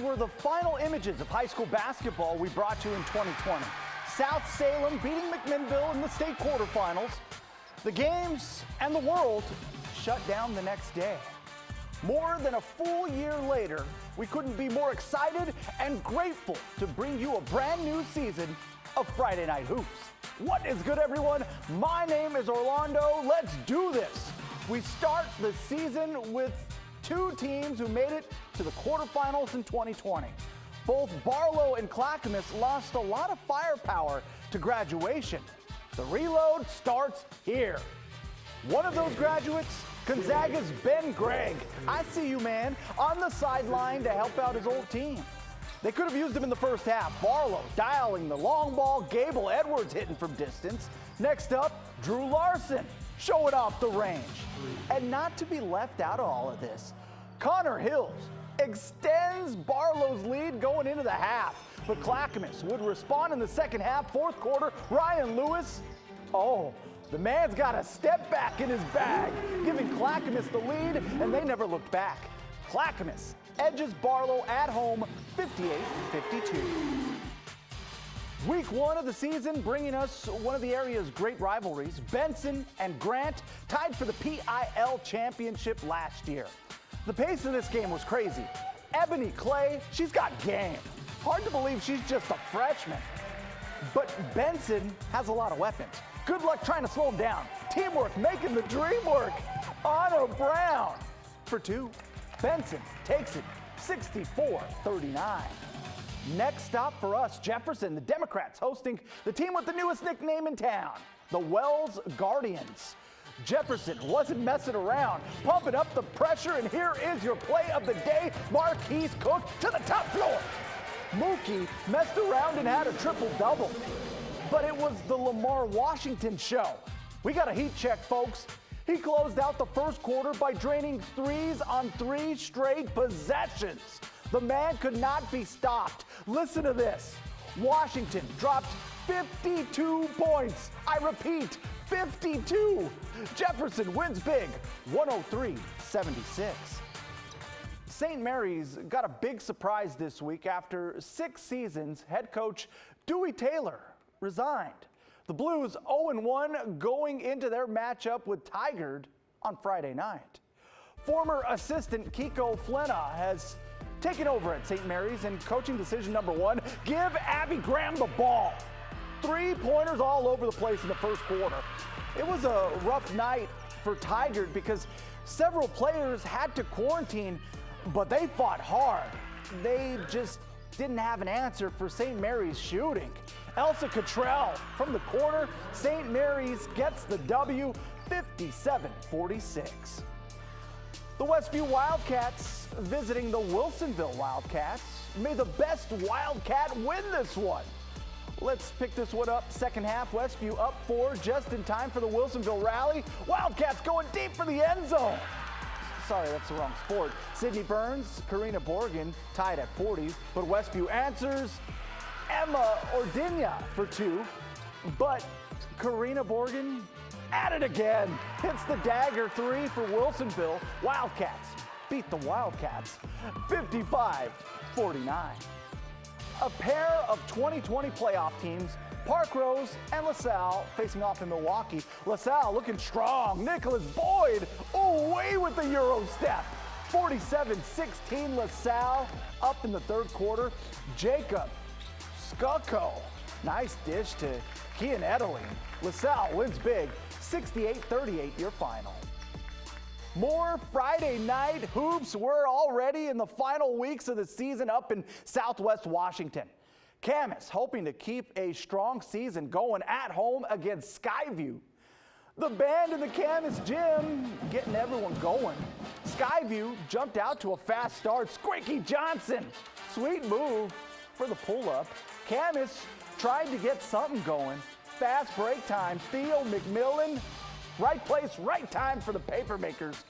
were the final images of high school basketball we brought you in 2020. South Salem beating McMinnville in the state quarterfinals. The games and the world shut down the next day. More than a full year later, we couldn't be more excited and grateful to bring you a brand new season of Friday Night Hoops. What is good, everyone? My name is Orlando. Let's do this. We start the season with two teams who made it to the quarterfinals in 2020. Both Barlow and Clackamas lost a lot of firepower to graduation. The reload starts here. One of those graduates, Gonzaga's Ben Gregg. I see you, man, on the sideline to help out his old team. They could have used him in the first half. Barlow dialing the long ball, Gable Edwards hitting from distance. Next up, Drew Larson showing off the range. And not to be left out of all of this, Connor Hills extends Barlow's lead going into the half. But Clackamas would respond in the second half, fourth quarter. Ryan Lewis, the man's got a step back in his bag, giving Clackamas the lead, and they never looked back. Clackamas edges Barlow at home 58-52. Week one of the season bringing us one of the area's great rivalries. Benson and Grant tied for the PIL championship last year. The pace of this game was crazy. Ebony Clay, she's got game. Hard to believe she's just a freshman. But Benson has a lot of weapons. Good luck trying to slow him down. Teamwork making the dream work. Anna Brown for two. Benson takes it 64-39. Next stop for us, Jefferson, the Democrats hosting the team with the newest nickname in town, the Wells Guardians. Jefferson wasn't messing around, pumping up the pressure, and here is your play of the day. Marquise Cook to the top floor. Mookie messed around and had a triple-double. But it was the Lamar Washington show. We got a heat check, folks. He closed out the first quarter by draining threes on 3 straight possessions. The man could not be stopped. Listen to this. Washington dropped 52 points. I repeat, 52. Jefferson wins big, 103-76. St. Mary's got a big surprise this week. After 6 seasons, head coach Dewey Taylor resigned. The Blues 0-1 going into their matchup with Tigard on Friday night. Former assistant Kiko Flenna has taken over at St. Mary's, and coaching decision number 1, give Abby Graham the ball. 3-pointers all over the place in the first quarter. It was a rough night for Tigard because several players had to quarantine, but they fought hard. They just didn't have an answer for St. Mary's shooting. Elsa Cottrell from the corner. St. Mary's gets the W, 57-46. The Westview Wildcats visiting the Wilsonville Wildcats. May the best Wildcat win this one. Let's pick this one up. Second half, Westview up 4 just in time for the Wilsonville rally. Wildcats going deep for the end zone. Sorry, that's the wrong sport. Sydney Burns, Karina Borgen tied at 40, but Westview answers. Emma Ordinia for 2, but Karina Borgen at it again. Hits the dagger 3 for Wilsonville. Wildcats beat the Wildcats 55-49. A pair of 2020 playoff teams, Park Rose and LaSalle, facing off in Milwaukee. LaSalle looking strong. Nicholas Boyd away with the Euro step. 47-16 LaSalle up in the third quarter. Jacob Skucko, nice dish to Kian Edeling. LaSalle wins big, 68-38 your final. More Friday night hoops. We're already in the final weeks of the season up in Southwest Washington. Camas hoping to keep a strong season going at home against Skyview. The band in the Camas gym getting everyone going. Skyview jumped out to a fast start. Squeaky Johnson, sweet move for the pull-up. Camas tried to get something going. Fast break time. Theo McMillan, right place, right time for the Papermakers.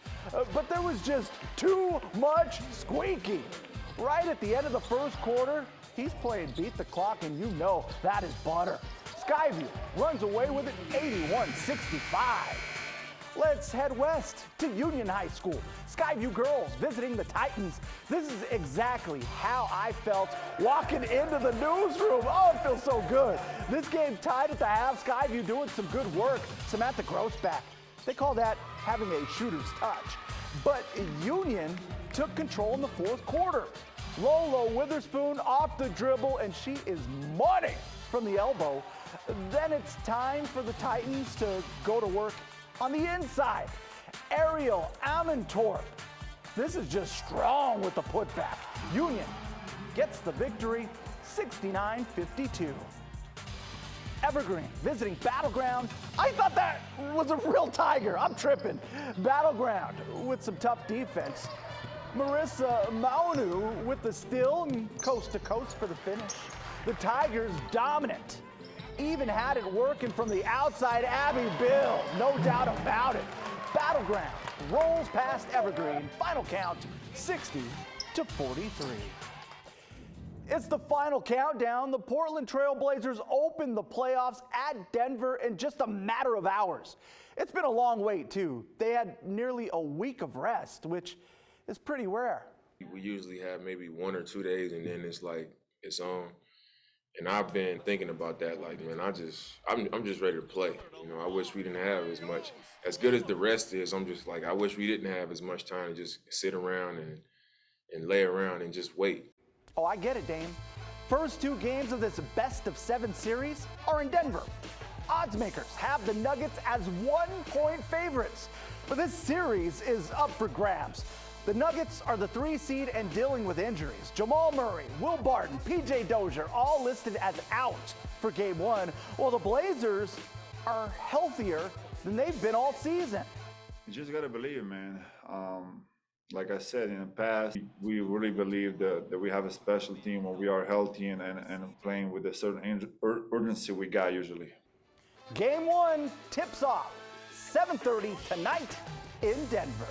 But there was just too much squeaky. Right at the end of the first quarter, he's playing beat the clock, and you know that is butter. Skyview runs away with it 81-65. Let's head west to Union High School. Skyview girls visiting the Titans. This is exactly how I felt walking into the newsroom. Oh, it feels so good. This game tied at the half. Skyview doing some good work. Samantha Grossback. They call that having a shooter's touch. But Union took control in the fourth quarter. Lolo Witherspoon off the dribble, and she is money from the elbow. Then it's time for the Titans to go to work on the inside. Ariel Amantorp. This is just strong with the putback. Union gets the victory, 69-52. Evergreen visiting Battleground. I thought that was a real tiger. I'm tripping. Battleground with some tough defense. Marissa Maunu with the steal and coast to coast for the finish. The Tigers dominant. Even had it working from the outside. Abby Bill, no doubt about it. Battleground rolls past Evergreen. Final count, 60-43. It's the final countdown. The Portland Trail Blazers open the playoffs at Denver in just a matter of hours. It's been a long wait, too. They had nearly a week of rest, which is pretty rare. We usually have maybe 1 or 2 days, and then it's like it's on. And I've been thinking about that, like, man, I'm just ready to play. You know, I wish we didn't have as much. As good as the rest is, I'm just like, I wish we didn't have as much time to just sit around and lay around and just wait. Oh, I get it, Dame. First 2 games of this best-of-7 series are in Denver. Odds makers have the Nuggets as 1-point favorites, but this series is up for grabs. The Nuggets are the 3 seed and dealing with injuries. Jamal Murray, Will Barton, PJ Dozier all listed as out for Game 1, while the Blazers are healthier than they've been all season. You just got to believe, man. Like I said in the past, we really believe that we have a special team when we are healthy and playing with a certain urgency we got usually. Game 1 tips off 7:30 tonight in Denver.